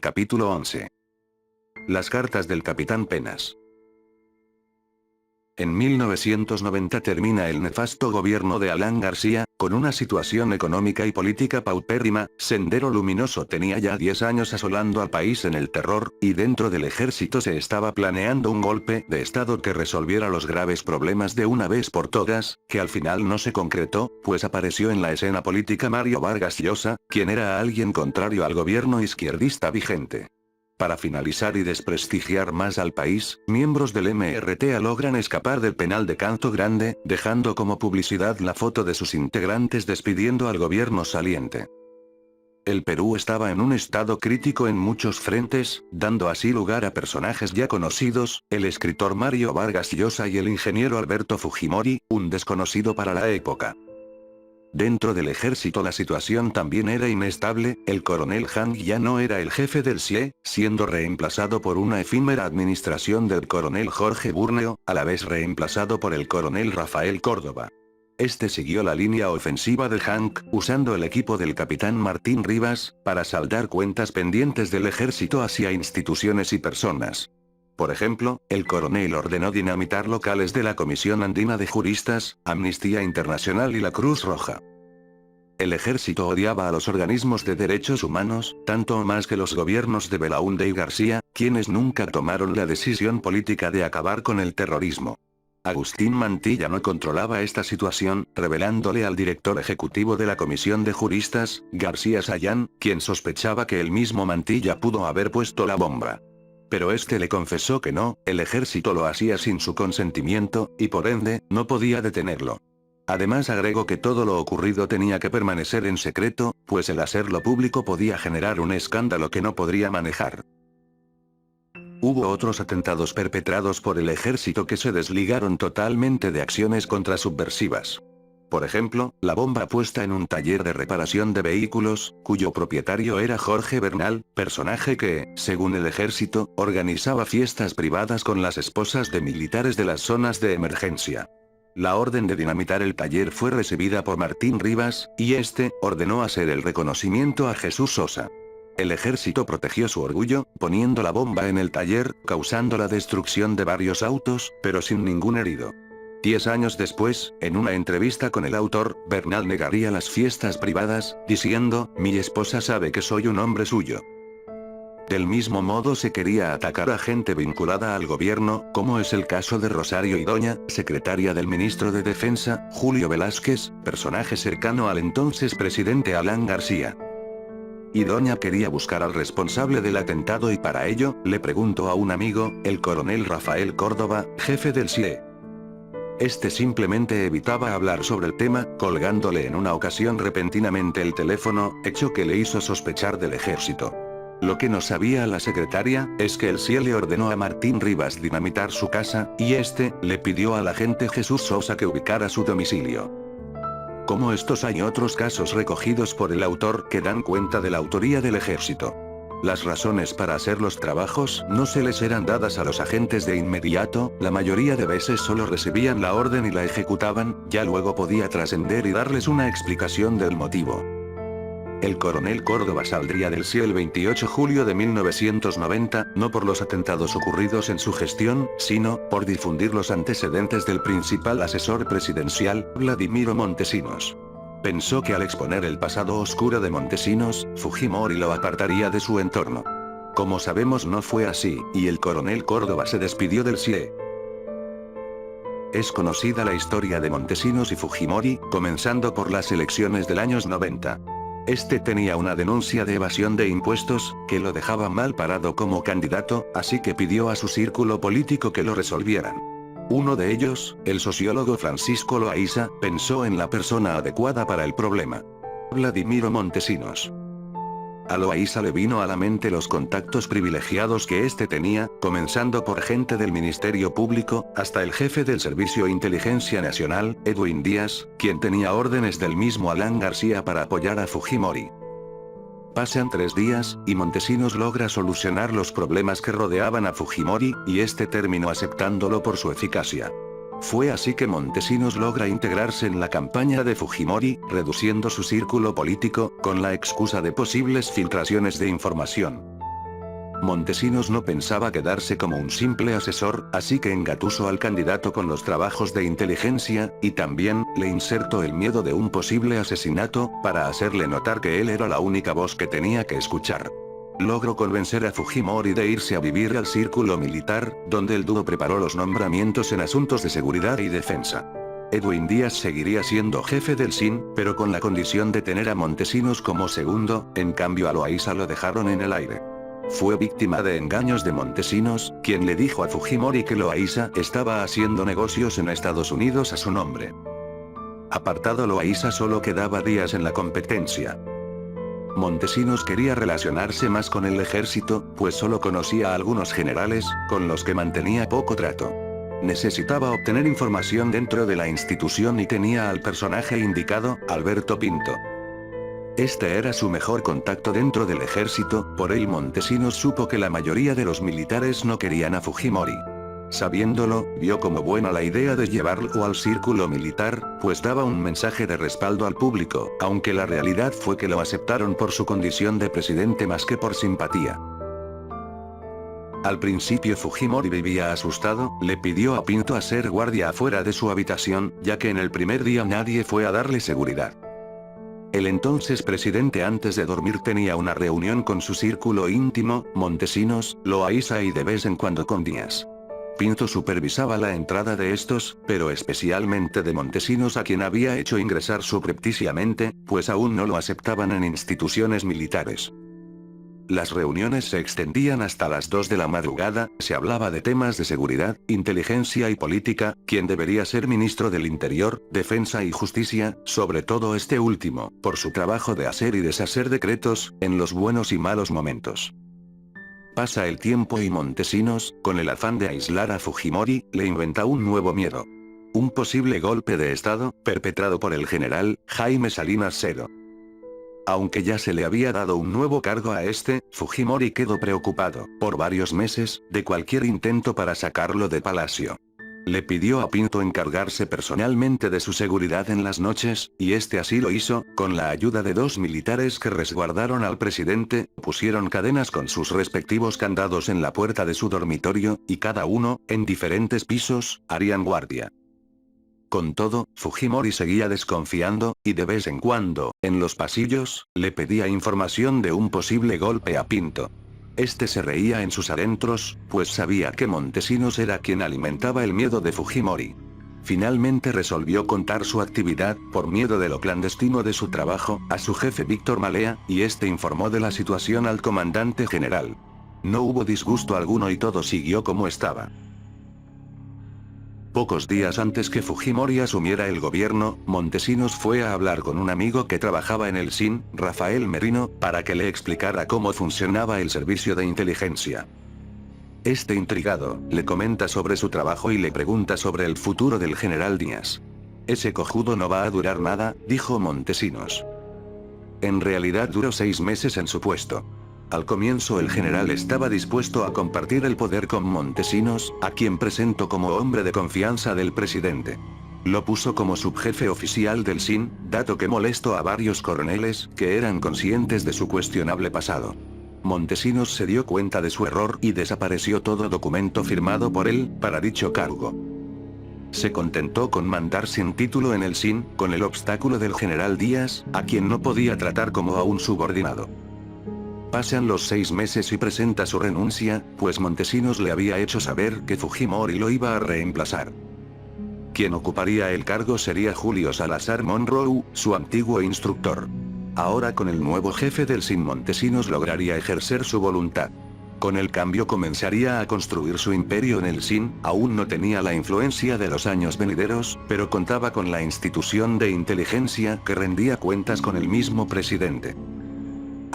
Capítulo 11. Las cartas del Capitán Penas. En 1990 termina el nefasto gobierno de Alan García, con una situación económica y política paupérrima. Sendero Luminoso tenía ya 10 años asolando al país en el terror, y dentro del ejército se estaba planeando un golpe de estado que resolviera los graves problemas de una vez por todas, que al final no se concretó, pues apareció en la escena política Mario Vargas Llosa, quien era alguien contrario al gobierno izquierdista vigente. Para finalizar y desprestigiar más al país, miembros del MRTA logran escapar del penal de Canto Grande, dejando como publicidad la foto de sus integrantes despidiendo al gobierno saliente. El Perú estaba en un estado crítico en muchos frentes, dando así lugar a personajes ya conocidos, el escritor Mario Vargas Llosa y el ingeniero Alberto Fujimori, un desconocido para la época. Dentro del ejército la situación también era inestable, el coronel Hang ya no era el jefe del CIE, siendo reemplazado por una efímera administración del coronel Jorge Burneo, a la vez reemplazado por el coronel Rafael Córdoba. Este siguió la línea ofensiva de Hang, usando el equipo del capitán Martín Rivas, para saldar cuentas pendientes del ejército hacia instituciones y personas. Por ejemplo, el coronel ordenó dinamitar locales de la Comisión Andina de Juristas, Amnistía Internacional y la Cruz Roja. El ejército odiaba a los organismos de derechos humanos, tanto o más que los gobiernos de Belaúnde y García, quienes nunca tomaron la decisión política de acabar con el terrorismo. Agustín Mantilla no controlaba esta situación, revelándole al director ejecutivo de la Comisión de Juristas, García Sayán, quien sospechaba que el mismo Mantilla pudo haber puesto la bomba. Pero este le confesó que no, el ejército lo hacía sin su consentimiento, y por ende, no podía detenerlo. Además agregó que todo lo ocurrido tenía que permanecer en secreto, pues el hacerlo público podía generar un escándalo que no podría manejar. Hubo otros atentados perpetrados por el ejército que se desligaron totalmente de acciones contrasubversivas. Por ejemplo, la bomba puesta en un taller de reparación de vehículos, cuyo propietario era Jorge Bernal, personaje que, según el ejército, organizaba fiestas privadas con las esposas de militares de las zonas de emergencia. La orden de dinamitar el taller fue recibida por Martín Rivas, y este ordenó hacer el reconocimiento a Jesús Sosa. El ejército protegió su orgullo, poniendo la bomba en el taller, causando la destrucción de varios autos, pero sin ningún herido. 10 años después, en una entrevista con el autor, Bernal negaría las fiestas privadas, diciendo, «Mi esposa sabe que soy un hombre suyo». Del mismo modo se quería atacar a gente vinculada al gobierno, como es el caso de Rosario Idoña, secretaria del ministro de Defensa, Julio Velázquez, personaje cercano al entonces presidente Alan García. Idoña quería buscar al responsable del atentado y para ello, le preguntó a un amigo, el coronel Rafael Córdoba, jefe del CIE. Este simplemente evitaba hablar sobre el tema, colgándole en una ocasión repentinamente el teléfono, hecho que le hizo sospechar del ejército. Lo que no sabía la secretaria, es que el CIE le ordenó a Martín Rivas dinamitar su casa, y este, le pidió al agente Jesús Sosa que ubicara su domicilio. Como estos hay otros casos recogidos por el autor que dan cuenta de la autoría del ejército. Las razones para hacer los trabajos no se les eran dadas a los agentes de inmediato, la mayoría de veces solo recibían la orden y la ejecutaban, ya luego podía trascender y darles una explicación del motivo. El coronel Córdoba saldría del CIE el 28 de julio de 1990, no por los atentados ocurridos en su gestión, sino por difundir los antecedentes del principal asesor presidencial, Vladimiro Montesinos. Pensó que al exponer el pasado oscuro de Montesinos, Fujimori lo apartaría de su entorno. Como sabemos no fue así, y el coronel Córdoba se despidió del CIE. Es conocida la historia de Montesinos y Fujimori, comenzando por las elecciones del años 90. Este tenía una denuncia de evasión de impuestos, que lo dejaba mal parado como candidato, así que pidió a su círculo político que lo resolvieran. Uno de ellos, el sociólogo Francisco Loaiza, pensó en la persona adecuada para el problema. Vladimiro Montesinos. A Loaiza le vino a la mente los contactos privilegiados que éste tenía, comenzando por gente del Ministerio Público, hasta el jefe del Servicio de Inteligencia Nacional, Edwin Díaz, quien tenía órdenes del mismo Alan García para apoyar a Fujimori. Pasan 3 días, y Montesinos logra solucionar los problemas que rodeaban a Fujimori, y este terminó aceptándolo por su eficacia. Fue así que Montesinos logra integrarse en la campaña de Fujimori, reduciendo su círculo político, con la excusa de posibles filtraciones de información. Montesinos no pensaba quedarse como un simple asesor, así que engatusó al candidato con los trabajos de inteligencia, y también, le insertó el miedo de un posible asesinato, para hacerle notar que él era la única voz que tenía que escuchar. Logró convencer a Fujimori de irse a vivir al círculo militar, donde el dúo preparó los nombramientos en asuntos de seguridad y defensa. Edwin Díaz seguiría siendo jefe del SIN, pero con la condición de tener a Montesinos como segundo, en cambio a Loayza lo dejaron en el aire. Fue víctima de engaños de Montesinos, quien le dijo a Fujimori que Loayza estaba haciendo negocios en Estados Unidos a su nombre. Apartado Loayza, solo quedaba Díaz en la competencia. Montesinos quería relacionarse más con el ejército, pues solo conocía a algunos generales, con los que mantenía poco trato. Necesitaba obtener información dentro de la institución y tenía al personaje indicado, Alberto Pinto. Este era su mejor contacto dentro del ejército, por él Montesinos supo que la mayoría de los militares no querían a Fujimori. Sabiéndolo, vio como buena la idea de llevarlo al círculo militar, pues daba un mensaje de respaldo al público, aunque la realidad fue que lo aceptaron por su condición de presidente más que por simpatía. Al principio Fujimori vivía asustado, le pidió a Pinto hacer guardia afuera de su habitación, ya que en el primer día nadie fue a darle seguridad. El entonces presidente antes de dormir tenía una reunión con su círculo íntimo, Montesinos, Loayza y de vez en cuando con Díaz. Pinto supervisaba la entrada de estos, pero especialmente de Montesinos, a quien había hecho ingresar subrepticiamente, pues aún no lo aceptaban en instituciones militares. Las reuniones se extendían hasta las 2 de la madrugada, se hablaba de temas de seguridad, inteligencia y política, quién debería ser ministro del Interior, Defensa y Justicia, sobre todo este último, por su trabajo de hacer y deshacer decretos, en los buenos y malos momentos. Pasa el tiempo y Montesinos, con el afán de aislar a Fujimori, le inventa un nuevo miedo. Un posible golpe de estado, perpetrado por el general Jaime Salinas Cero. Aunque ya se le había dado un nuevo cargo a este, Fujimori quedó preocupado, por varios meses, de cualquier intento para sacarlo de palacio. Le pidió a Pinto encargarse personalmente de su seguridad en las noches, y este así lo hizo, con la ayuda de 2 militares que resguardaron al presidente, pusieron cadenas con sus respectivos candados en la puerta de su dormitorio, y cada uno, en diferentes pisos, harían guardia. Con todo, Fujimori seguía desconfiando, y de vez en cuando, en los pasillos, le pedía información de un posible golpe a Pinto. Este se reía en sus adentros, pues sabía que Montesinos era quien alimentaba el miedo de Fujimori. Finalmente resolvió contar su actividad, por miedo de lo clandestino de su trabajo, a su jefe Víctor Malea, y este informó de la situación al comandante general. No hubo disgusto alguno y todo siguió como estaba. Pocos días antes que Fujimori asumiera el gobierno, Montesinos fue a hablar con un amigo que trabajaba en el SIN, Rafael Merino, para que le explicara cómo funcionaba el servicio de inteligencia. Este intrigado, le comenta sobre su trabajo y le pregunta sobre el futuro del general Díaz. Ese cojudo no va a durar nada, dijo Montesinos. En realidad duró 6 meses en su puesto. Al comienzo el general estaba dispuesto a compartir el poder con Montesinos, a quien presentó como hombre de confianza del presidente. Lo puso como subjefe oficial del SIN, dato que molestó a varios coroneles, que eran conscientes de su cuestionable pasado. Montesinos se dio cuenta de su error y desapareció todo documento firmado por él, para dicho cargo. Se contentó con mandar sin título en el SIN, con el obstáculo del general Díaz, a quien no podía tratar como a un subordinado. Pasan los 6 meses y presenta su renuncia, pues Montesinos le había hecho saber que Fujimori lo iba a reemplazar. Quien ocuparía el cargo sería Julio Salazar Monroe, su antiguo instructor. Ahora con el nuevo jefe del SIN Montesinos lograría ejercer su voluntad. Con el cambio comenzaría a construir su imperio en el SIN, aún no tenía la influencia de los años venideros, pero contaba con la institución de inteligencia que rendía cuentas con el mismo presidente.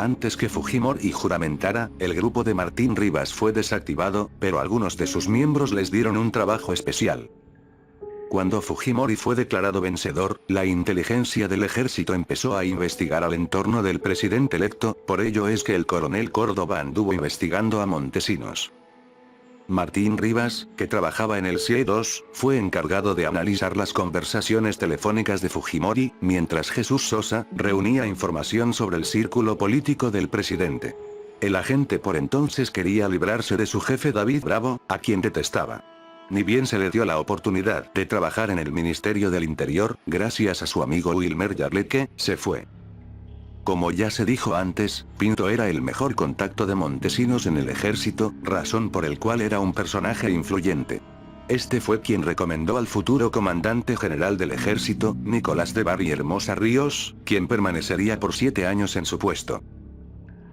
Antes que Fujimori juramentara, el grupo de Martín Rivas fue desactivado, pero algunos de sus miembros les dieron un trabajo especial. Cuando Fujimori fue declarado vencedor, la inteligencia del ejército empezó a investigar al entorno del presidente electo, por ello es que el coronel Córdoba anduvo investigando a Montesinos. Martín Rivas, que trabajaba en el CIE-2, fue encargado de analizar las conversaciones telefónicas de Fujimori, mientras Jesús Sosa reunía información sobre el círculo político del presidente. El agente por entonces quería librarse de su jefe David Bravo, a quien detestaba. Ni bien se le dio la oportunidad de trabajar en el Ministerio del Interior, gracias a su amigo Wilmer Yarlecke, se fue. Como ya se dijo antes, Pinto era el mejor contacto de Montesinos en el ejército, razón por el cual era un personaje influyente. Este fue quien recomendó al futuro comandante general del ejército, Nicolás de Bar y Hermosa Ríos, quien permanecería por 7 años en su puesto.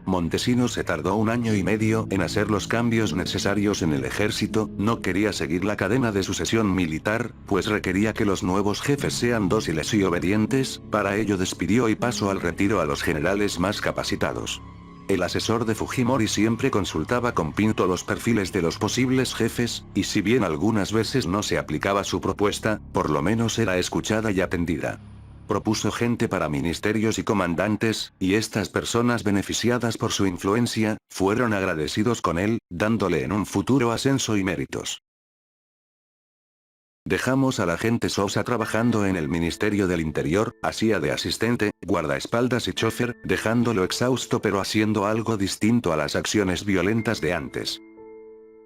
Montesinos se tardó 1 año y medio en hacer los cambios necesarios en el ejército, no quería seguir la cadena de sucesión militar, pues requería que los nuevos jefes sean dóciles y obedientes, para ello despidió y pasó al retiro a los generales más capacitados. El asesor de Fujimori siempre consultaba con Pinto los perfiles de los posibles jefes, y si bien algunas veces no se aplicaba su propuesta, por lo menos era escuchada y atendida. Propuso gente para ministerios y comandantes, y estas personas beneficiadas por su influencia, fueron agradecidos con él, dándole en un futuro ascenso y méritos. Dejamos al agente Sosa trabajando en el Ministerio del Interior, hacía de asistente, guardaespaldas y chofer, dejándolo exhausto pero haciendo algo distinto a las acciones violentas de antes.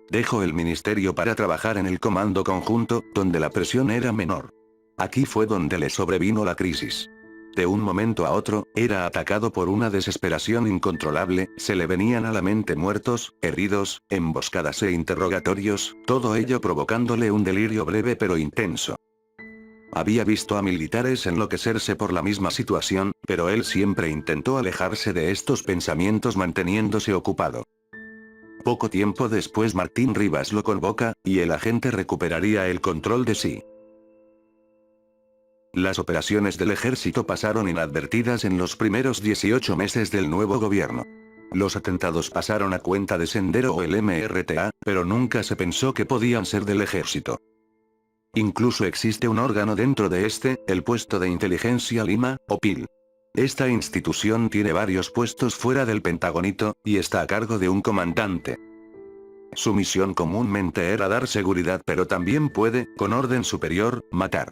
Dejó el ministerio para trabajar en el Comando Conjunto, donde la presión era menor. Aquí fue donde le sobrevino la crisis. De un momento a otro, era atacado por una desesperación incontrolable, se le venían a la mente muertos, heridos, emboscadas e interrogatorios, todo ello provocándole un delirio breve pero intenso. Había visto a militares enloquecerse por la misma situación, pero él siempre intentó alejarse de estos pensamientos manteniéndose ocupado. Poco tiempo después Martín Rivas lo convoca, y el agente recuperaría el control de sí. Las operaciones del ejército pasaron inadvertidas en los primeros 18 meses del nuevo gobierno. Los atentados pasaron a cuenta de Sendero o el MRTA, pero nunca se pensó que podían ser del ejército. Incluso existe un órgano dentro de este, el Puesto de Inteligencia Lima, o PIL. Esta institución tiene varios puestos fuera del Pentagonito, y está a cargo de un comandante. Su misión comúnmente era dar seguridad, pero también puede, con orden superior, matar.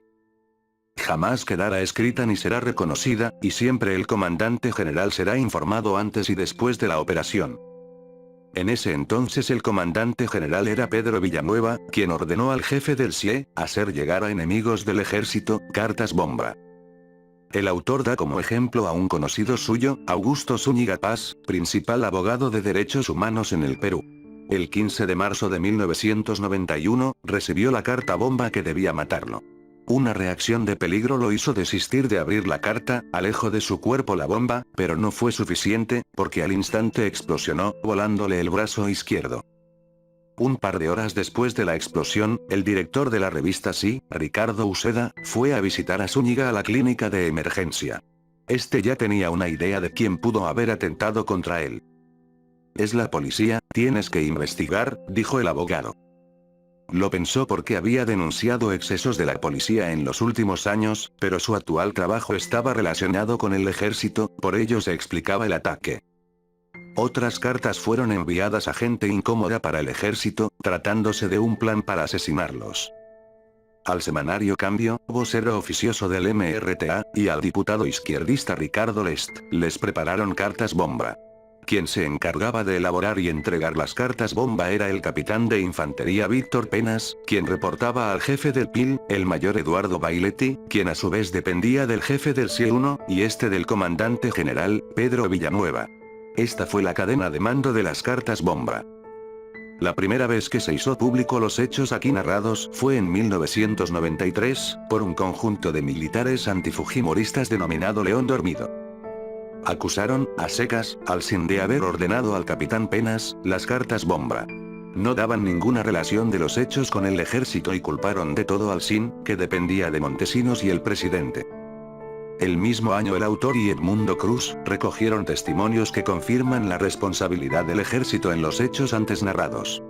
Jamás quedará escrita ni será reconocida, y siempre el comandante general será informado antes y después de la operación. En ese entonces el comandante general era Pedro Villanueva, quien ordenó al jefe del CIE, hacer llegar a enemigos del ejército, cartas bomba. El autor da como ejemplo a un conocido suyo, Augusto Zúñiga Paz, principal abogado de derechos humanos en el Perú. El 15 de marzo de 1991, recibió la carta bomba que debía matarlo. Una reacción de peligro lo hizo desistir de abrir la carta, alejó de su cuerpo la bomba, pero no fue suficiente, porque al instante explosionó, volándole el brazo izquierdo. Un par de horas después de la explosión, el director de la revista Sí, Ricardo Uceda, fue a visitar a Zúñiga a la clínica de emergencia. Este ya tenía una idea de quién pudo haber atentado contra él. Es la policía, tienes que investigar, dijo el abogado. Lo pensó porque había denunciado excesos de la policía en los últimos años, pero su actual trabajo estaba relacionado con el ejército, por ello se explicaba el ataque. Otras cartas fueron enviadas a gente incómoda para el ejército, tratándose de un plan para asesinarlos. Al semanario Cambio, vocero oficioso del MRTA, y al diputado izquierdista Ricardo Lest, les prepararon cartas bomba. Quien se encargaba de elaborar y entregar las cartas bomba era el capitán de infantería Víctor Penas, quien reportaba al jefe del PIL, el mayor Eduardo Bailetti, quien a su vez dependía del jefe del CIE-1, y este del comandante general, Pedro Villanueva. Esta fue la cadena de mando de las cartas bomba. La primera vez que se hizo público los hechos aquí narrados fue en 1993, por un conjunto de militares antifujimoristas denominado León Dormido. Acusaron, a secas, al SIN de haber ordenado al capitán Penas, las cartas bomba. No daban ninguna relación de los hechos con el ejército y culparon de todo al SIN, que dependía de Montesinos y el presidente. El mismo año el autor y Edmundo Cruz, recogieron testimonios que confirman la responsabilidad del ejército en los hechos antes narrados.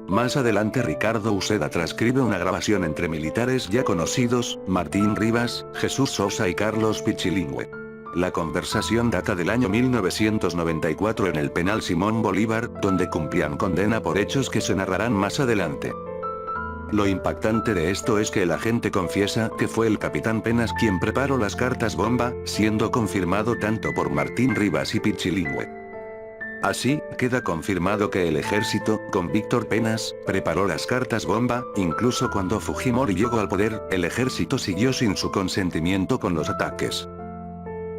Más adelante Ricardo Uceda transcribe una grabación entre militares ya conocidos, Martín Rivas, Jesús Sosa y Carlos Pichilingüe. La conversación data del año 1994 en el penal Simón Bolívar, donde cumplían condena por hechos que se narrarán más adelante. Lo impactante de esto es que el agente confiesa que fue el capitán Penas quien preparó las cartas bomba, siendo confirmado tanto por Martín Rivas y Pichilingüe. Así, queda confirmado que el ejército, con Víctor Penas, preparó las cartas bomba. Incluso cuando Fujimori llegó al poder, el ejército siguió sin su consentimiento con los ataques.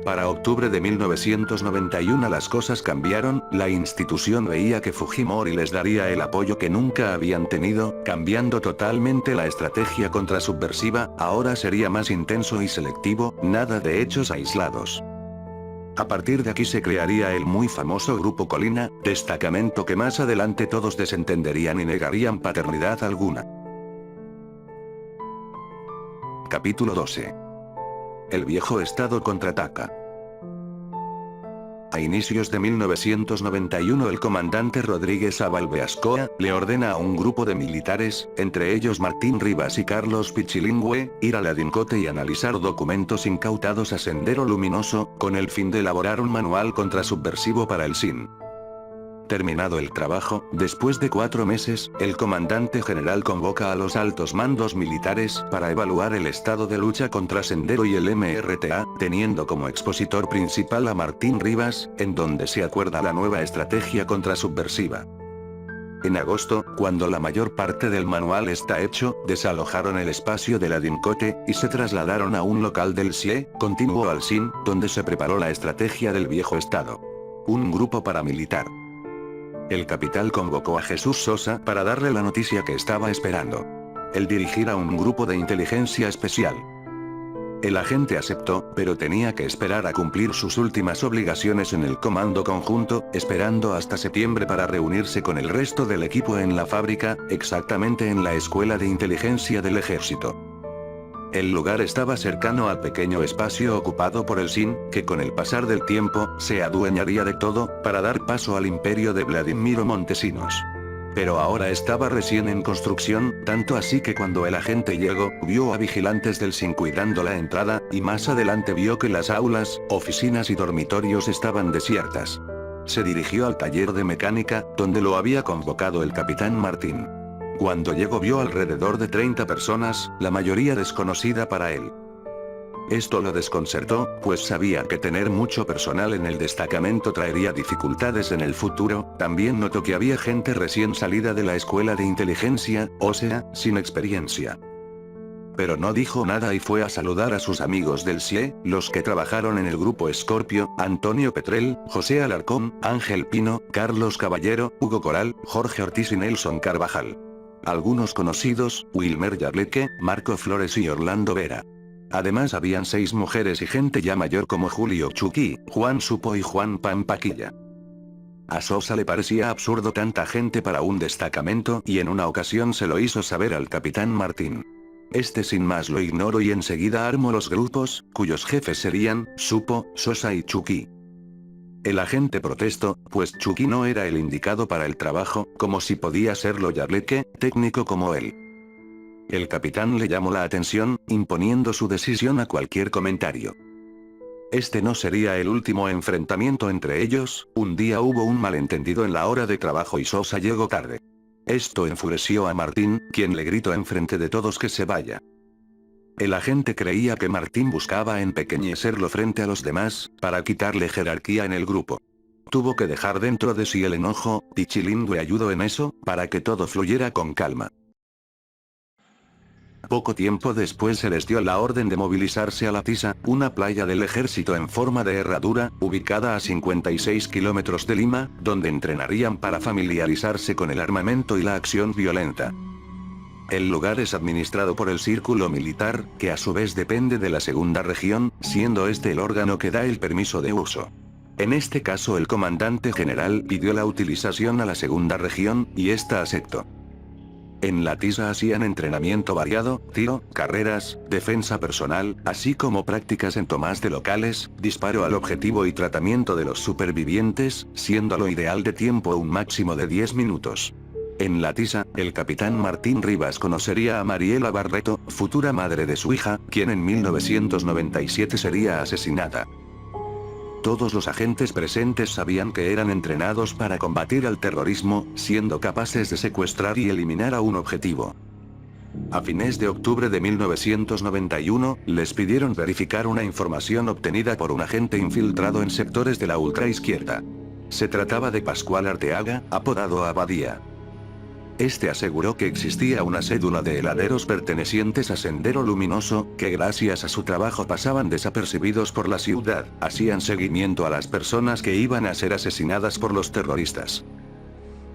Para octubre de 1991 las cosas cambiaron, la institución veía que Fujimori les daría el apoyo que nunca habían tenido, cambiando totalmente la estrategia contrasubversiva. Ahora sería más intenso y selectivo, nada de hechos aislados. A partir de aquí se crearía el muy famoso Grupo Colina, destacamento que más adelante todos desentenderían y negarían paternidad alguna. Capítulo 12. El viejo Estado contraataca. A inicios de 1991 el comandante Rodríguez Abalbeascoa le ordena a un grupo de militares, entre ellos Martín Rivas y Carlos Pichilingüe, ir a la DINCOTE y analizar documentos incautados a Sendero Luminoso, con el fin de elaborar un manual contrasubversivo para el SIN. Terminado el trabajo, después de 4 meses, el comandante general convoca a los altos mandos militares para evaluar el estado de lucha contra Sendero y el MRTA, teniendo como expositor principal a Martín Rivas, en donde se acuerda la nueva estrategia contrasubversiva. En agosto, cuando la mayor parte del manual está hecho, desalojaron el espacio de la DINCOTE, y se trasladaron a un local del SIE, contiguo al SIN, donde se preparó la estrategia del viejo Estado. Un grupo paramilitar. El capital convocó a Jesús Sosa para darle la noticia que estaba esperando. El dirigir a un grupo de inteligencia especial. El agente aceptó, pero tenía que esperar a cumplir sus últimas obligaciones en el comando conjunto, esperando hasta septiembre para reunirse con el resto del equipo en la fábrica, exactamente en la escuela de inteligencia del ejército. El lugar estaba cercano al pequeño espacio ocupado por el SIN, que con el pasar del tiempo, se adueñaría de todo, para dar paso al imperio de Vladimiro Montesinos. Pero ahora estaba recién en construcción, tanto así que cuando el agente llegó, vio a vigilantes del SIN cuidando la entrada, y más adelante vio que las aulas, oficinas y dormitorios estaban desiertas. Se dirigió al taller de mecánica, donde lo había convocado el capitán Martín. Cuando llegó vio alrededor de 30 personas, la mayoría desconocida para él. Esto lo desconcertó, pues sabía que tener mucho personal en el destacamento traería dificultades en el futuro. También notó que había gente recién salida de la escuela de inteligencia, o sea, sin experiencia. Pero no dijo nada y fue a saludar a sus amigos del SIE, los que trabajaron en el grupo Escorpio, Antonio Petrel, José Alarcón, Ángel Pino, Carlos Caballero, Hugo Coral, Jorge Ortiz y Nelson Carvajal. Algunos conocidos, Wilmer Yarleque, Marco Flores y Orlando Vera. Además habían 6 mujeres y gente ya mayor como Julio Chuqui, Juan Supo y Juan Pampaquilla. A Sosa le parecía absurdo tanta gente para un destacamento y en una ocasión se lo hizo saber al capitán Martín. Este sin más lo ignoró y enseguida armó los grupos, cuyos jefes serían, Supo, Sosa y Chuqui. El agente protestó, pues Chuqui no era el indicado para el trabajo, como si podía serlo Yarleque, técnico como él. El capitán le llamó la atención, imponiendo su decisión a cualquier comentario. Este no sería el último enfrentamiento entre ellos. Un día hubo un malentendido en la hora de trabajo y Sosa llegó tarde. Esto enfureció a Martín, quien le gritó enfrente de todos que se vaya. El agente creía que Martín buscaba empequeñecerlo frente a los demás, para quitarle jerarquía en el grupo. Tuvo que dejar dentro de sí el enojo. Pichilingüe ayudó en eso, para que todo fluyera con calma. Poco tiempo después se les dio la orden de movilizarse a La Tisa, una playa del ejército en forma de herradura, ubicada a 56 kilómetros de Lima, donde entrenarían para familiarizarse con el armamento y la acción violenta. El lugar es administrado por el Círculo Militar, que a su vez depende de la Segunda Región, siendo este el órgano que da el permiso de uso. En este caso el comandante general pidió la utilización a la Segunda Región, y esta aceptó. En La Tisa hacían entrenamiento variado, tiro, carreras, defensa personal, así como prácticas en tomas de locales, disparo al objetivo y tratamiento de los supervivientes, siendo lo ideal de tiempo un máximo de 10 minutos. En La Tisa, el capitán Martín Rivas conocería a Mariela Barreto, futura madre de su hija, quien en 1997 sería asesinada. Todos los agentes presentes sabían que eran entrenados para combatir al terrorismo, siendo capaces de secuestrar y eliminar a un objetivo. A fines de octubre de 1991, les pidieron verificar una información obtenida por un agente infiltrado en sectores de la ultraizquierda. Se trataba de Pascual Arteaga, apodado Abadía. Este aseguró que existía una cédula de heladeros pertenecientes a Sendero Luminoso, que gracias a su trabajo pasaban desapercibidos por la ciudad, hacían seguimiento a las personas que iban a ser asesinadas por los terroristas.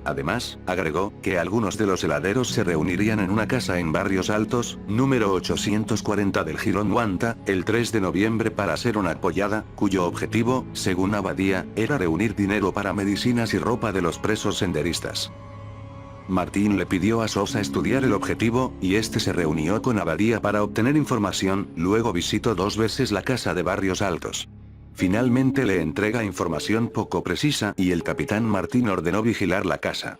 Además, agregó, que algunos de los heladeros se reunirían en una casa en Barrios Altos, número 840 del Jirón Huanta, el 3 de noviembre para hacer una pollada, cuyo objetivo, según Abadía, era reunir dinero para medicinas y ropa de los presos senderistas. Martín le pidió a Sosa estudiar el objetivo, y este se reunió con Abadía para obtener información, luego visitó 2 veces la casa de Barrios Altos. Finalmente le entrega información poco precisa y el capitán Martín ordenó vigilar la casa.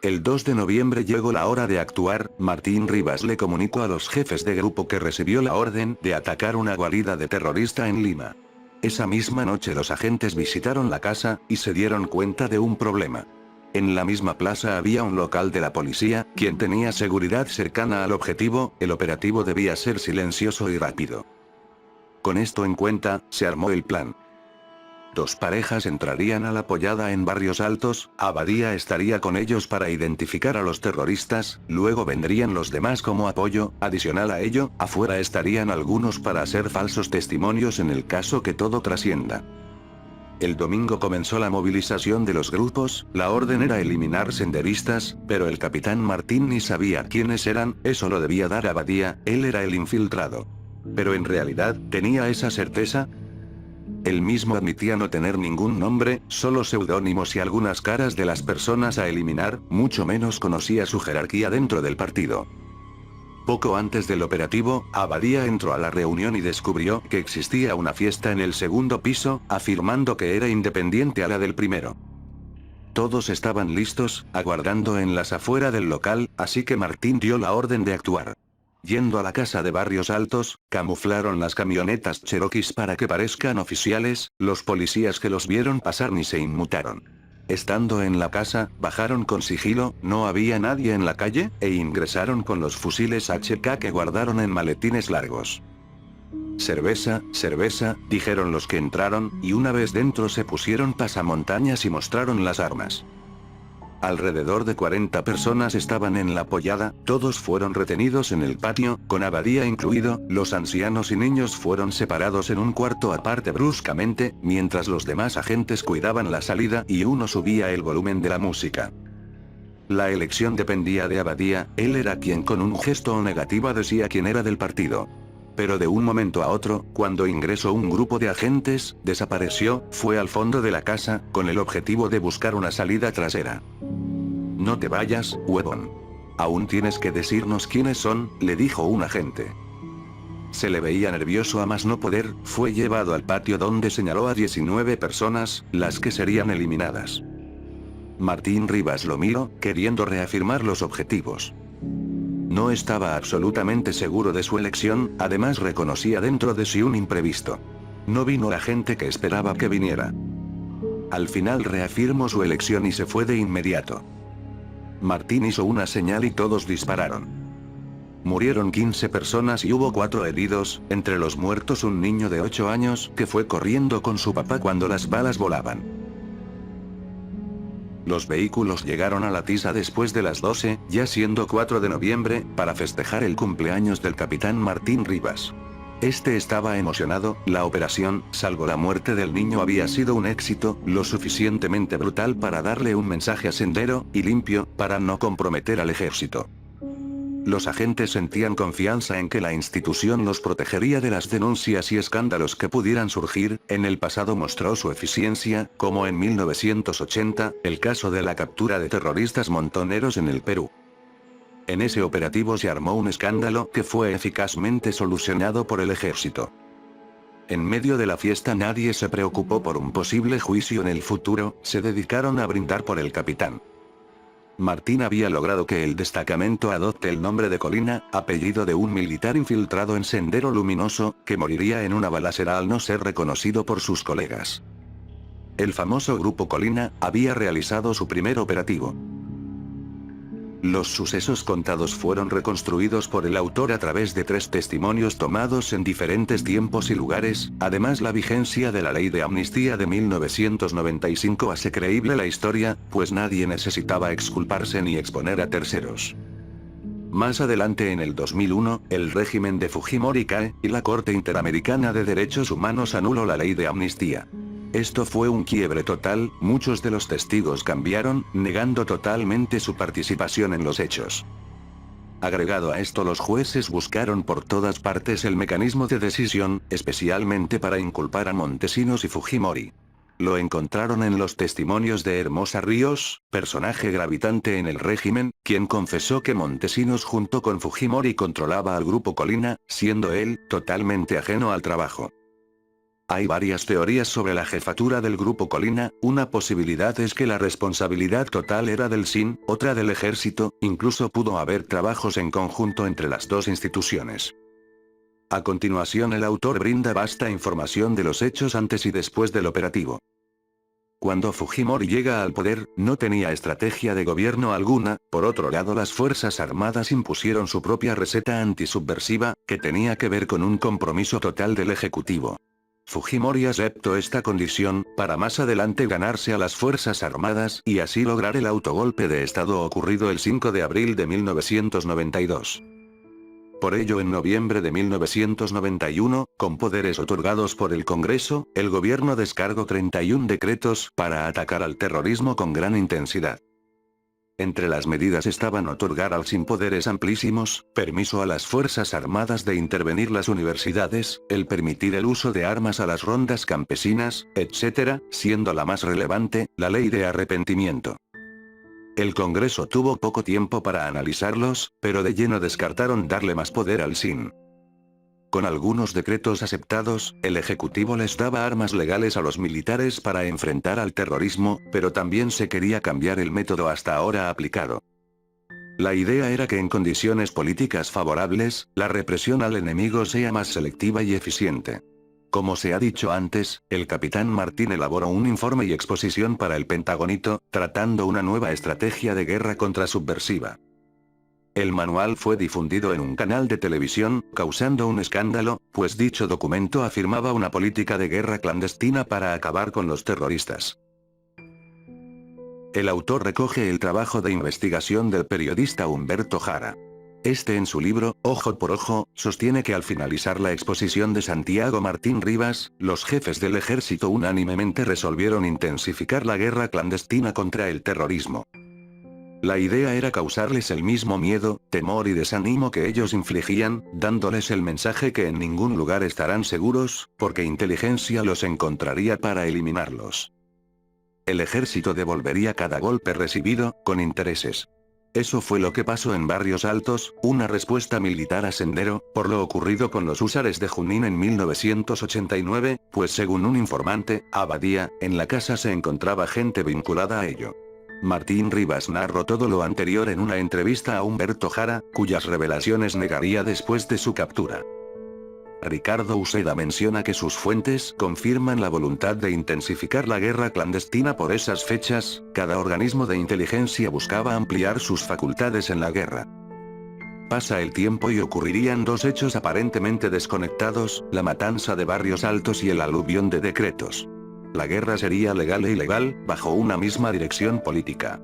El 2 de noviembre llegó la hora de actuar. Martín Rivas le comunicó a los jefes de grupo que recibió la orden de atacar una guarida de terrorista en Lima. Esa misma noche los agentes visitaron la casa, y se dieron cuenta de un problema. En la misma plaza había un local de la policía, quien tenía seguridad cercana al objetivo. El operativo debía ser silencioso y rápido. Con esto en cuenta, se armó el plan. 2 parejas entrarían a la pollada en Barrios Altos, Abadía estaría con ellos para identificar a los terroristas, luego vendrían los demás como apoyo. Adicional a ello, afuera estarían algunos para hacer falsos testimonios en el caso que todo trascienda. El domingo comenzó la movilización de los grupos. La orden era eliminar senderistas, pero el capitán Martín ni sabía quiénes eran. Eso lo debía dar Abadía, él era el infiltrado. Pero en realidad, ¿tenía esa certeza? Él mismo admitía no tener ningún nombre, solo seudónimos y algunas caras de las personas a eliminar, mucho menos conocía su jerarquía dentro del partido. Poco antes del operativo, Abadía entró a la reunión y descubrió que existía una fiesta en el segundo piso, afirmando que era independiente a la del primero. Todos estaban listos, aguardando en las afueras del local, así que Martín dio la orden de actuar. Yendo a la casa de Barrios Altos, camuflaron las camionetas Cherokees para que parezcan oficiales. Los policías que los vieron pasar ni se inmutaron. Estando en la casa, bajaron con sigilo, no había nadie en la calle, e ingresaron con los fusiles HK que guardaron en maletines largos. Cerveza, cerveza, dijeron los que entraron, y una vez dentro se pusieron pasamontañas y mostraron las armas. Alrededor de 40 personas estaban en la pollada, todos fueron retenidos en el patio, con Abadía incluido. Los ancianos y niños fueron separados en un cuarto aparte bruscamente, mientras los demás agentes cuidaban la salida y uno subía el volumen de la música. La elección dependía de Abadía, él era quien con un gesto negativo decía quién era del partido. Pero de un momento a otro, cuando ingresó un grupo de agentes, desapareció, fue al fondo de la casa, con el objetivo de buscar una salida trasera. No te vayas, huevón. Aún tienes que decirnos quiénes son, le dijo un agente. Se le veía nervioso a más no poder. Fue llevado al patio donde señaló a 19 personas, las que serían eliminadas. Martín Rivas lo miró, queriendo reafirmar los objetivos. No estaba absolutamente seguro de su elección, además reconocía dentro de sí un imprevisto. No vino la gente que esperaba que viniera. Al final reafirmó su elección y se fue de inmediato. Martín hizo una señal y todos dispararon. Murieron 15 personas y hubo 4 heridos, entre los muertos un niño de 8 años que fue corriendo con su papá cuando las balas volaban. Los vehículos llegaron a la Tiza después de las 12, ya siendo 4 de noviembre, para festejar el cumpleaños del capitán Martín Rivas. Este estaba emocionado. La operación, salvo la muerte del niño, había sido un éxito, lo suficientemente brutal para darle un mensaje a Sendero, y limpio, para no comprometer al ejército. Los agentes sentían confianza en que la institución los protegería de las denuncias y escándalos que pudieran surgir. En el pasado mostró su eficiencia, como en 1980, el caso de la captura de terroristas montoneros en el Perú. En ese operativo se armó un escándalo que fue eficazmente solucionado por el ejército. En medio de la fiesta nadie se preocupó por un posible juicio en el futuro, se dedicaron a brindar por el capitán. Martín había logrado que el destacamento adopte el nombre de Colina, apellido de un militar infiltrado en Sendero Luminoso, que moriría en una balacera al no ser reconocido por sus colegas. El famoso Grupo Colina había realizado su primer operativo. Los sucesos contados fueron reconstruidos por el autor a través de 3 testimonios tomados en diferentes tiempos y lugares. Además, la vigencia de la ley de amnistía de 1995 hace creíble la historia, pues nadie necesitaba exculparse ni exponer a terceros. Más adelante en el 2001, el régimen de Fujimori cae, y la Corte Interamericana de Derechos Humanos anuló la ley de amnistía. Esto fue un quiebre total, muchos de los testigos cambiaron, negando totalmente su participación en los hechos. Agregado a esto, los jueces buscaron por todas partes el mecanismo de decisión, especialmente para inculpar a Montesinos y Fujimori. Lo encontraron en los testimonios de Hermosa Ríos, personaje gravitante en el régimen, quien confesó que Montesinos junto con Fujimori controlaba al Grupo Colina, siendo él totalmente ajeno al trabajo. Hay varias teorías sobre la jefatura del Grupo Colina. Una posibilidad es que la responsabilidad total era del SIN, otra del Ejército, incluso pudo haber trabajos en conjunto entre las dos instituciones. A continuación, el autor brinda vasta información de los hechos antes y después del operativo. Cuando Fujimori llega al poder, no tenía estrategia de gobierno alguna. Por otro lado, las Fuerzas Armadas impusieron su propia receta antisubversiva, que tenía que ver con un compromiso total del Ejecutivo. Fujimori aceptó esta condición, para más adelante ganarse a las Fuerzas Armadas y así lograr el autogolpe de Estado ocurrido el 5 de abril de 1992. Por ello, en noviembre de 1991, con poderes otorgados por el Congreso, el gobierno descargó 31 decretos para atacar al terrorismo con gran intensidad. Entre las medidas estaban otorgar al SIN poderes amplísimos, permiso a las Fuerzas Armadas de intervenir las universidades, el permitir el uso de armas a las rondas campesinas, etc., siendo la más relevante, la ley de arrepentimiento. El Congreso tuvo poco tiempo para analizarlos, pero de lleno descartaron darle más poder al SIN. Con algunos decretos aceptados, el Ejecutivo les daba armas legales a los militares para enfrentar al terrorismo, pero también se quería cambiar el método hasta ahora aplicado. La idea era que en condiciones políticas favorables, la represión al enemigo sea más selectiva y eficiente. Como se ha dicho antes, el capitán Martín elaboró un informe y exposición para el Pentagonito, tratando una nueva estrategia de guerra contrasubversiva. El manual fue difundido en un canal de televisión, causando un escándalo, pues dicho documento afirmaba una política de guerra clandestina para acabar con los terroristas. El autor recoge el trabajo de investigación del periodista Humberto Jara. Este, en su libro, Ojo por Ojo, sostiene que al finalizar la exposición de Santiago Martín Rivas, los jefes del ejército unánimemente resolvieron intensificar la guerra clandestina contra el terrorismo. La idea era causarles el mismo miedo, temor y desánimo que ellos infligían, dándoles el mensaje que en ningún lugar estarán seguros, porque inteligencia los encontraría para eliminarlos. El ejército devolvería cada golpe recibido, con intereses. Eso fue lo que pasó en Barrios Altos, una respuesta militar a Sendero, por lo ocurrido con los húsares de Junín en 1989, pues según un informante, Abadía, en la casa se encontraba gente vinculada a ello. Martín Rivas narró todo lo anterior en una entrevista a Humberto Jara, cuyas revelaciones negaría después de su captura. Ricardo Uceda menciona que sus fuentes confirman la voluntad de intensificar la guerra clandestina por esas fechas. Cada organismo de inteligencia buscaba ampliar sus facultades en la guerra. Pasa el tiempo y ocurrirían dos hechos aparentemente desconectados, la matanza de Barrios Altos y el aluvión de decretos. La guerra sería legal e ilegal, bajo una misma dirección política.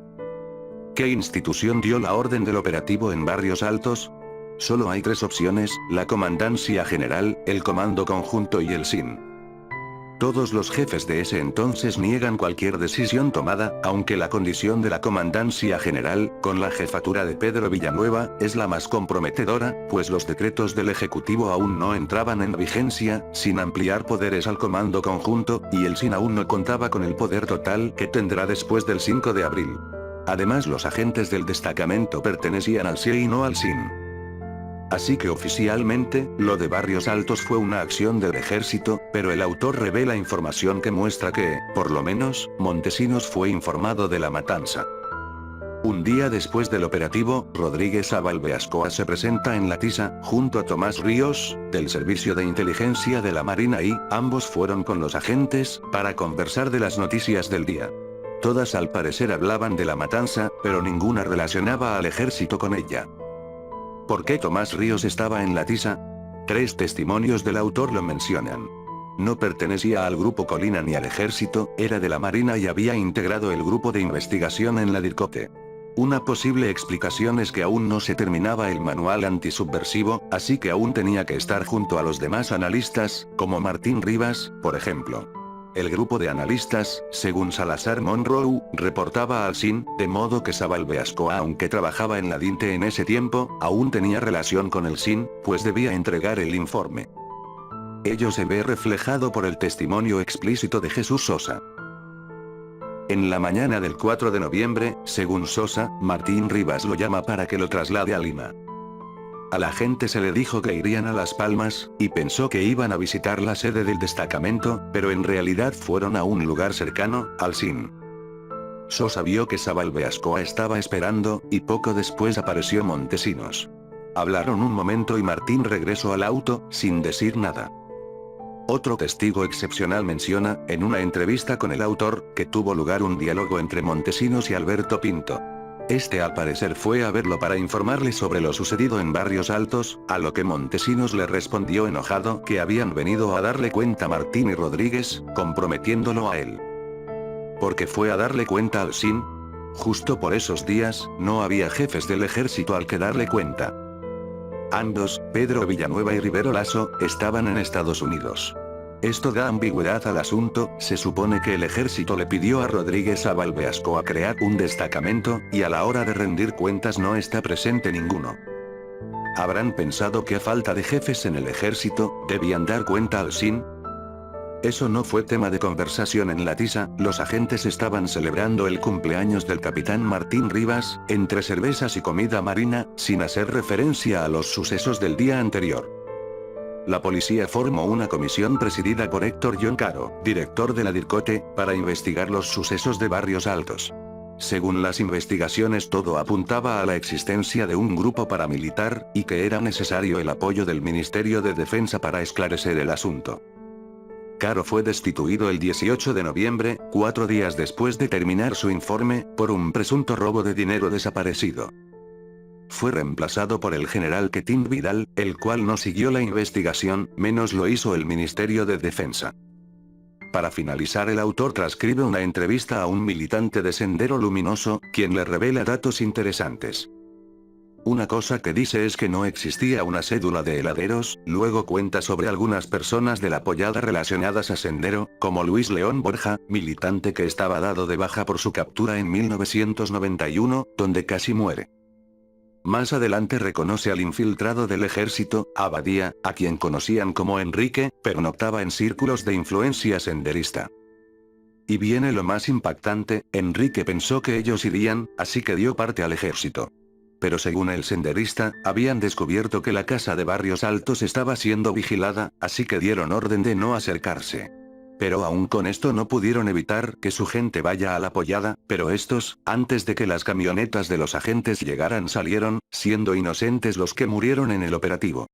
¿Qué institución dio la orden del operativo en Barrios Altos? Solo hay 3 opciones: la Comandancia General, el Comando Conjunto y el SIN. Todos los jefes de ese entonces niegan cualquier decisión tomada, aunque la condición de la Comandancia General, con la jefatura de Pedro Villanueva, es la más comprometedora, pues los decretos del Ejecutivo aún no entraban en vigencia, sin ampliar poderes al Comando Conjunto, y el SIN aún no contaba con el poder total que tendrá después del 5 de abril. Además, los agentes del destacamento pertenecían al CIE y no al SIN. Así que oficialmente, lo de Barrios Altos fue una acción del ejército, pero el autor revela información que muestra que, por lo menos, Montesinos fue informado de la matanza. Un día después del operativo, Rodríguez Abalbeascoa se presenta en La Tisa, junto a Tomás Ríos, del Servicio de Inteligencia de la Marina y, ambos fueron con los agentes, para conversar de las noticias del día. Todas al parecer hablaban de la matanza, pero ninguna relacionaba al ejército con ella. ¿Por qué Tomás Ríos estaba en la tiza? 3 testimonios del autor lo mencionan. No pertenecía al grupo Colina ni al ejército, era de la Marina y había integrado el grupo de investigación en la DIRCOTE. Una posible explicación es que aún no se terminaba el manual antisubversivo, así que aún tenía que estar junto a los demás analistas, como Martín Rivas, por ejemplo. El grupo de analistas, según Salazar Monroe, reportaba al SIN, de modo que Sabalbeascoa, aunque trabajaba en la DINTE en ese tiempo, aún tenía relación con el SIN, pues debía entregar el informe. Ello se ve reflejado por el testimonio explícito de Jesús Sosa. En la mañana del 4 de noviembre, según Sosa, Martín Rivas lo llama para que lo traslade a Lima. A la gente se le dijo que irían a Las Palmas, y pensó que iban a visitar la sede del destacamento, pero en realidad fueron a un lugar cercano, al SIN. Sosa vio que Sabalbeascoa estaba esperando, y poco después apareció Montesinos. Hablaron un momento y Martín regresó al auto, sin decir nada. Otro testigo excepcional menciona, en una entrevista con el autor, que tuvo lugar un diálogo entre Montesinos y Alberto Pinto. Este al parecer fue a verlo para informarle sobre lo sucedido en Barrios Altos, a lo que Montesinos le respondió enojado que habían venido a darle cuenta Martín y Rodríguez, comprometiéndolo a él. ¿Por qué fue a darle cuenta al SIN? Justo por esos días, no había jefes del ejército al que darle cuenta. Ambos, Pedro Villanueva y Rivero Lasso, estaban en Estados Unidos. Esto da ambigüedad al asunto, se supone que el ejército le pidió a Rodríguez Sabalbeascoa crear un destacamento, y a la hora de rendir cuentas no está presente ninguno. ¿Habrán pensado que a falta de jefes en el ejército, debían dar cuenta al SIN? Eso no fue tema de conversación en la tiza, los agentes estaban celebrando el cumpleaños del capitán Martín Rivas, entre cervezas y comida marina, sin hacer referencia a los sucesos del día anterior. La policía formó una comisión presidida por Héctor John Caro, director de la DIRCOTE, para investigar los sucesos de Barrios Altos. Según las investigaciones todo apuntaba a la existencia de un grupo paramilitar, y que era necesario el apoyo del Ministerio de Defensa para esclarecer el asunto. Caro fue destituido el 18 de noviembre, 4 días después de terminar su informe, por un presunto robo de dinero desaparecido. Fue reemplazado por el general Quetín Vidal, el cual no siguió la investigación, menos lo hizo el Ministerio de Defensa. Para finalizar, el autor transcribe una entrevista a un militante de Sendero Luminoso, quien le revela datos interesantes. Una cosa que dice es que no existía una cédula de heladeros, luego cuenta sobre algunas personas de la pollada relacionadas a Sendero, como Luis León Borja, militante que estaba dado de baja por su captura en 1991, donde casi muere. Más adelante reconoce al infiltrado del ejército, Abadía, a quien conocían como Enrique, pero notaba en círculos de influencia senderista. Y viene lo más impactante, Enrique pensó que ellos irían, así que dio parte al ejército. Pero según el senderista, habían descubierto que la casa de Barrios Altos estaba siendo vigilada, así que dieron orden de no acercarse. Pero aún con esto no pudieron evitar que su gente vaya a la pollada, pero estos, antes de que las camionetas de los agentes llegaran salieron, siendo inocentes los que murieron en el operativo.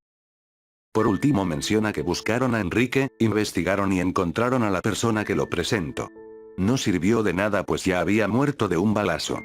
Por último menciona que buscaron a Enrique, investigaron y encontraron a la persona que lo presentó. No sirvió de nada pues ya había muerto de un balazo.